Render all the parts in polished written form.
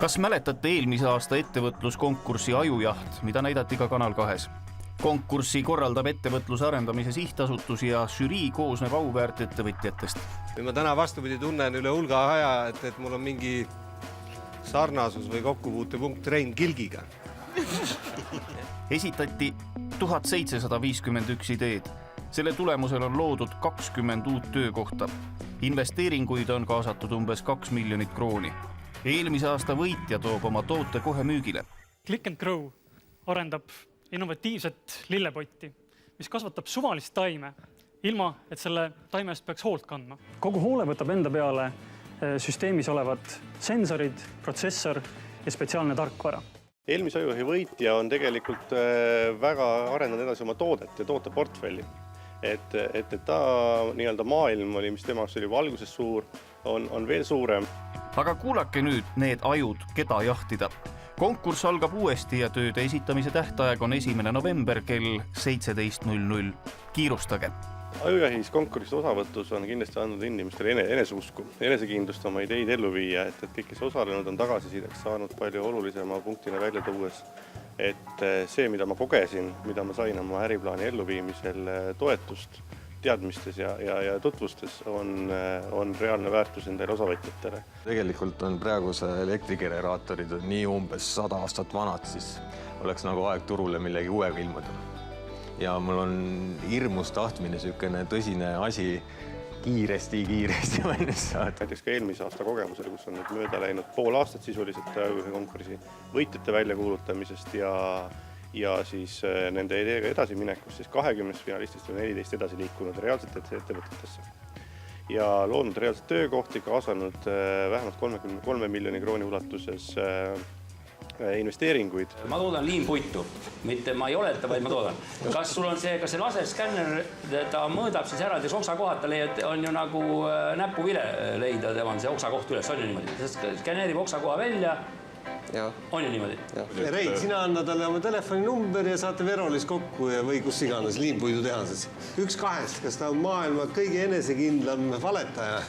Kas mäletate eelmise aasta ettevõtluskonkurssi Ajujaht, mida näidati ka Kanal 2? Konkurssi korraldab ettevõtluse arendamise sihtasutus ja žürii koosneb auväärt ettevõtjatest. Ma täna vastupidi tunnen üle hulga aja, et mul on mingi sarnasus või kokkupuutepunkt Rein Kilgiga. Esitati 1751 ideed. Selle tulemusel on loodud 20 uut töökohta. Investeeringuid on kaasatud umbes 2 miljonit krooni. Eelmise aasta võitja toob oma toote kohe müügile. Click and Grow arendab innovatiivset lillepotti, mis kasvatab suvalist taime, ilma et selle taimest peaks hoolt kandma. Kogu hoole võtab enda peale süsteemis olevad sensorid, protsessor ja spetsiaalne tarkvara. Eelmise Ajujahi võitja on tegelikult väga arendanud edasi oma toodet ja tooteportfelli. Et ta nii-öelda maailm oli, mis temaks oli valguses suur, on veel suurem. Aga kuulake nüüd need ajud, keda jahtida. Konkurss algab uuesti ja tööde esitamise tähtaeg on 1. november kell 17.00. Kiirustage! Ajujahis konkurssi osavõtus on kindlasti andnud inimestele eneseusku, enesekindlust oma ideid ellu viia, et kõik, kes osalenud on tagasisideks saanud palju olulisema punktina välja tuues, et see, mida ma kogesin, mida ma sain oma äriplaani elluviimisel toetust, teadmistes ja tutvustes on reaalne väärtus endale osavõtjatele. Tegelikult on praeguse elektrigeneraatorid nii umbes 100 aastat vanad, siis oleks nagu aeg turule millegi uuega ilmuda. Ja mul on hirmus tahtmine niisugune tõsine asi kiiresti valmis saada. Näiteks ka eelmise aasta kogemusel, kus on nüüd mööda läinud pool aastat sisuliselt konkursi võitjate väljakuulutamisest ja siis nende ideega edasi minekust, siis 20 finalistist on 14 edasi liikunud reaalselt ettevõtetesse. Ja loonud reaalselt töökohti, kaasanud vähemalt 33 miljoni krooni ulatuses investeeringuid. Ma toodan liimpuitu, mitte ma ei oleta, vaid ma toodan. Kas sul on see, kas see laserskänner, ta mõõdab siis eraldi oksa kohad, ta on ju nagu näpuvile leida tema see oksa koht üles, on ju niimoodi. Ta skänneerib oksa koha välja, on ju niimoodi. Rein, sina anna talle oma telefoninumber ja saate Verolis kokku või kus iganes liimpuidu tehases. Üks kahest, kas ta on maailma kõige enesekindlam valetaja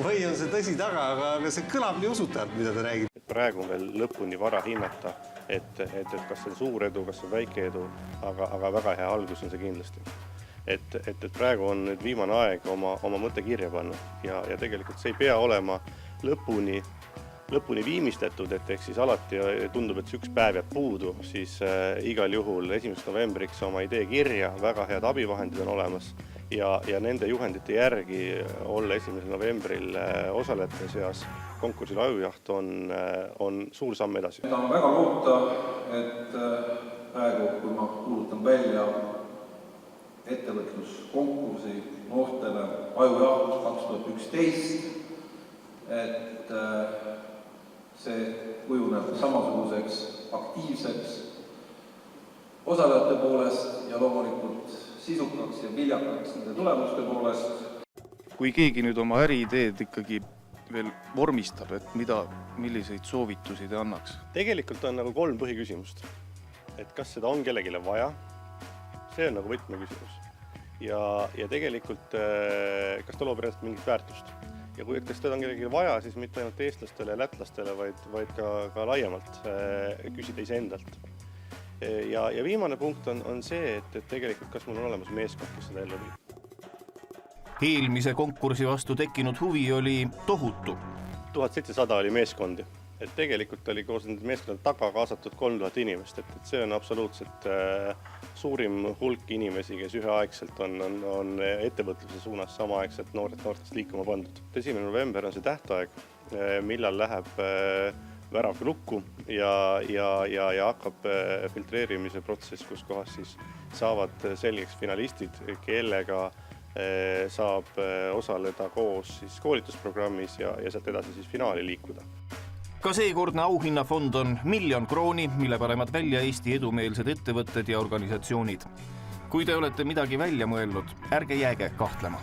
või on see tõsi taga, aga see kõlab nii usutavalt, mida ta räägib. Praegu on veel lõpuni vara hinnata, et kas see on suur edu, kas see on väike edu, aga väga hea algus on see kindlasti. Et praegu on nüüd viimane aeg oma mõtte kirja panna ja tegelikult see ei pea olema lõpuni viimistletud, et ehk siis alati tundub, et see üks päev jääb puudu, siis igal juhul 1. novembriks oma idee kirja, väga head abivahendid on olemas ja nende juhendite järgi olla 1. novembril osalejate seas konkursil Ajujaht on suur samm edasi. Tahan väga loota, et praegu, kui ma kuulutan välja ettevõtluskonkursi noortele Ajujaht 2011, et see kujuneb samasuguseks aktiivseks osalejate poolest ja loomulikult sisukaks ja viljakaks nende tulemuste poolest. Kui keegi nüüd oma äriideed ikkagi veel vormistab, et milliseid soovitusi te annaks? Tegelikult on nagu 3 põhiküsimust. Et kas seda on kellegile vaja? See on nagu võtmeküsimus. Ja tegelikult, kas ta loob reaalselt mingit väärtust? Ja kui kas seda on kellelegi vaja, siis mitte ainult eestlastele ja lätlastele, vaid ka laiemalt küsida iseendalt. Ja viimane punkt on see, et tegelikult kas mul on olemas meeskond, kes seda ellu viib. Eelmise konkursi vastu tekkinud huvi oli tohutu. 1700 oli meeskondi. Et tegelikult oli koos nende meeskondade taga kaasatud 3000 inimest. Et see on absoluutselt suurim hulk inimesi, kes üheaegselt on ettevõtluse suunas samaaegselt noortest liikuma pandud. 1. november on see tähtaeg, millal läheb värav lukku ja hakkab filtreerimise protsess, kus kohas siis saavad selgeks finalistid, kellega saab osaleda koos siis koolitusprogrammis ja sealt edasi siis finaali liikuda. Ka seekordne auhinnafond on 1 miljon krooni, mille panevad välja Eesti edumeelsed ettevõtted ja organisatsioonid. Kui te olete midagi välja mõelnud, ärge jääge kahtlema.